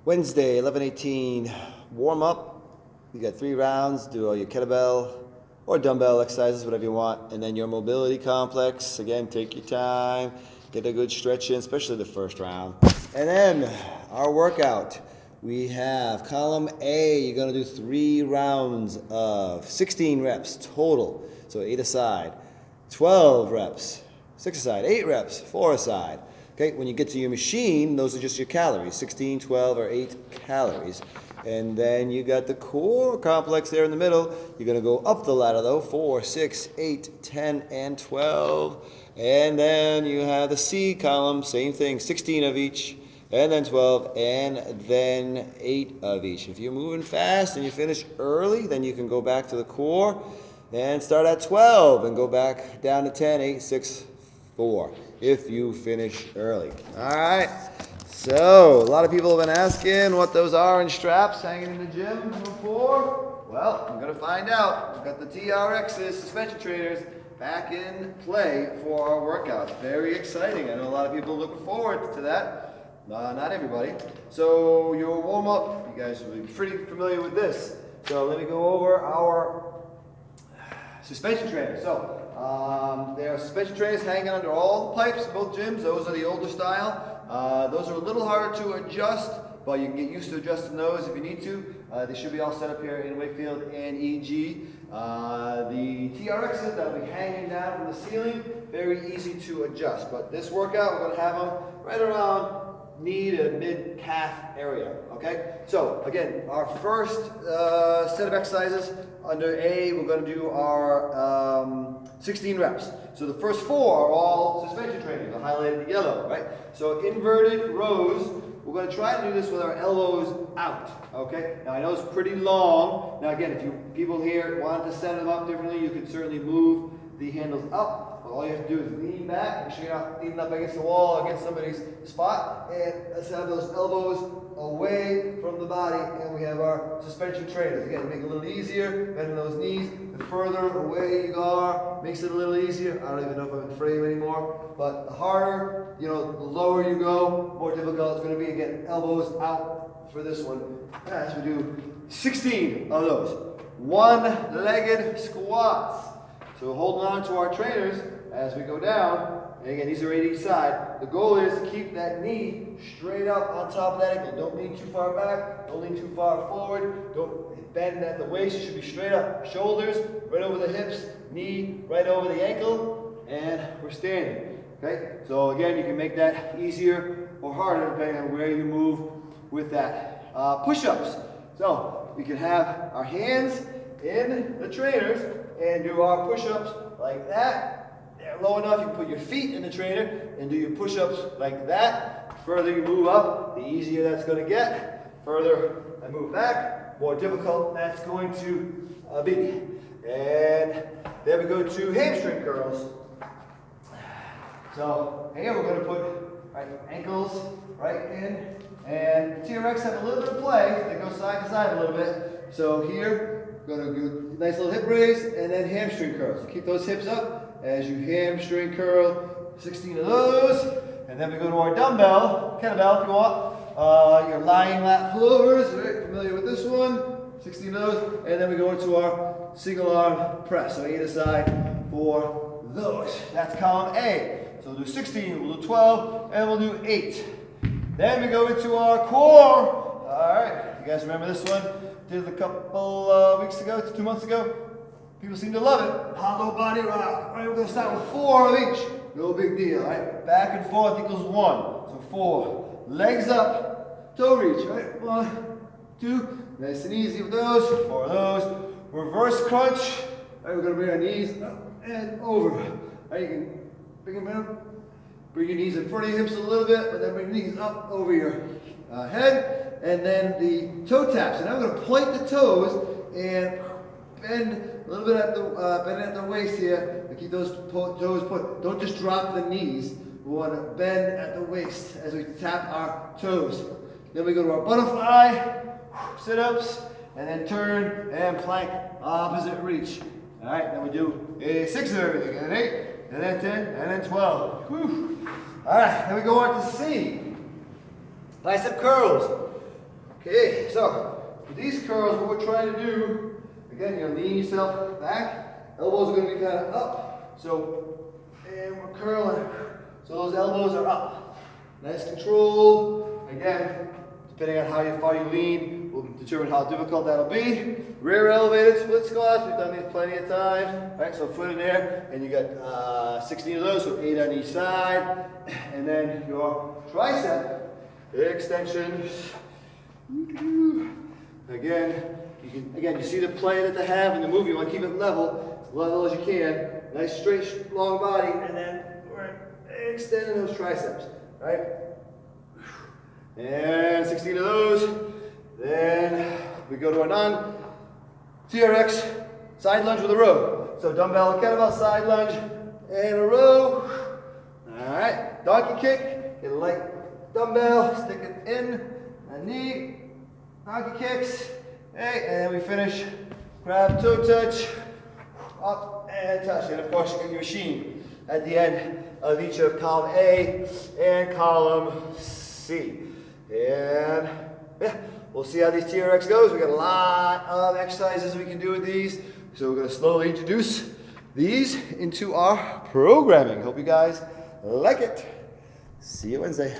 Wednesday, 11:18, warm up. You got 3 rounds. Do all your kettlebell or dumbbell exercises, whatever you want. And then your mobility complex. Again, take your time. Get a good stretch in, especially the first round. And then our workout. We have column A. You're going to do 3 rounds of 16 reps total. So 8 aside. 12 reps. 6 aside. 8 reps. 4 aside. Okay, when you get to your machine, those are just your calories, 16, 12, or 8 calories. And then you got the core complex there in the middle. You're going to go up the ladder, though, 4, 6, 8, 10, and 12. And then you have the C column, same thing, 16 of each, and then 12, and then 8 of each. If you're moving fast and you finish early, then you can go back to the core and start at 12 and go back down to 10, 8, 6, 4. If you finish early. All right. So, a lot of people have been asking what those orange straps hanging in the gym are for. Well, I'm going to find out. We've got the TRXs, suspension trainers, back in play for our workouts. Very exciting. I know a lot of people are looking forward to that. Not everybody. So, your warm up, you guys will be pretty familiar with this. So, let me go over our suspension trainers. So, there are suspension trainers hanging under all the pipes in both gyms. Those are the older style. Those are a little harder to adjust, but you can get used to adjusting those if you need to. They should be all set up here in Wakefield and EG. The TRXs that will be hanging down from the ceiling, very easy to adjust. But this workout, we're going to have them right around knee to mid-calf area, okay? So, again, our first set of exercises under A, we're going to do our 16 reps. So the first 4 are all suspension training. They're highlighted in yellow, right? So inverted rows, we're going to try to do this with our elbows out, okay? Now, I know it's pretty long. Now, again, if you people here wanted to set them up differently, you could certainly move the handles up. All you have to do is lean back, make sure you're not leaning up against the wall or against somebody's spot, and let's have those elbows away from the body, and we have our suspension trainers. Again, make it a little easier, bending those knees. The further away you are, makes it a little easier. I don't even know if I'm in frame anymore, but the harder, the lower you go, more difficult it's going to be. Again, elbows out for this one. As we do 16 of those. One-legged squats. So holding on to our trainers as we go down, and again, these are 8 each side. The goal is to keep that knee straight up on top of that ankle. Don't lean too far back, don't lean too far forward, don't bend at the waist. You should be straight up. Shoulders right over the hips, knee right over the ankle, and we're standing. Okay? So again, you can make that easier or harder depending on where you move with that. Push-ups. So we can have our hands in the trainers and do our push-ups like that. They're low enough, you can put your feet in the trainer and do your push-ups like that. The further you move up, the easier that's going to get. Further I move back, more difficult that's going to be. And then we go to hamstring curls. So here we're going to put ankles right in, and the TRX have a little bit of play. They go side to side a little bit. So here, we're going to do a nice little hip raise and then hamstring curls. So keep those hips up as you hamstring curl, 16 of those. And then we go to our dumbbell, kettlebell if you want. Your lying lat pullovers, right? Familiar with this one? 16 of those. And then we go into our single arm press. So 8 aside for those. That's column A. So we'll do 16, we'll do 12, and we'll do 8. Then we go into our core. All right, you guys remember this one? Did it a couple weeks ago, 2 months ago. People seem to love it. Hollow body rock. All right, we're going to start with 4 of each. No big deal, all right? Back and forth equals 1. So 4. Legs up, toe reach, right? 1, 2. Nice and easy with those. 4 of those. Reverse crunch. All right, we're going to bring our knees up and over. All right, you can bring them up. Bring your knees in front of your hips a little bit, but then bring your knees up over your head. And then the toe taps. And I'm going to point the toes and bend a little bit at the waist here. To keep those toes put. Don't just drop the knees. We want to bend at the waist as we tap our toes. Then we go to our butterfly, sit-ups, and then turn and plank, opposite reach. All right, then we do a 6 of everything, and then 8, and then 10, and then 12. Whew. All right, then we go on to C. Bicep curls. Okay, so for these curls, what we're trying to do, again, you're gonna lean yourself back. Elbows are gonna be kind of up. So, and we're curling. So those elbows are up. Nice control. Again, depending on how far you lean, will determine how difficult that'll be. Rear elevated split squats, we've done these plenty of times. Right, so foot in there, and you got 16 of those, so 8 on each side. And then your tricep extension. Again, you see the play that they have in the movie. You want to keep it level as you can. Nice straight, long body, and then we're extending those triceps, right? And 16 of those. Then we go to a non-TRX side lunge with a row. So dumbbell and kettlebell side lunge and a row. All right, donkey kick. Get a light dumbbell, stick it in a knee. Donkey kicks. Okay, and then we finish. Grab toe touch, up and touch. And of course, you get your machine at the end of each of column A and column C. And yeah, we'll see how these TRX goes. We got a lot of exercises we can do with these. So we're going to slowly introduce these into our programming. Hope you guys like it. See you Wednesday.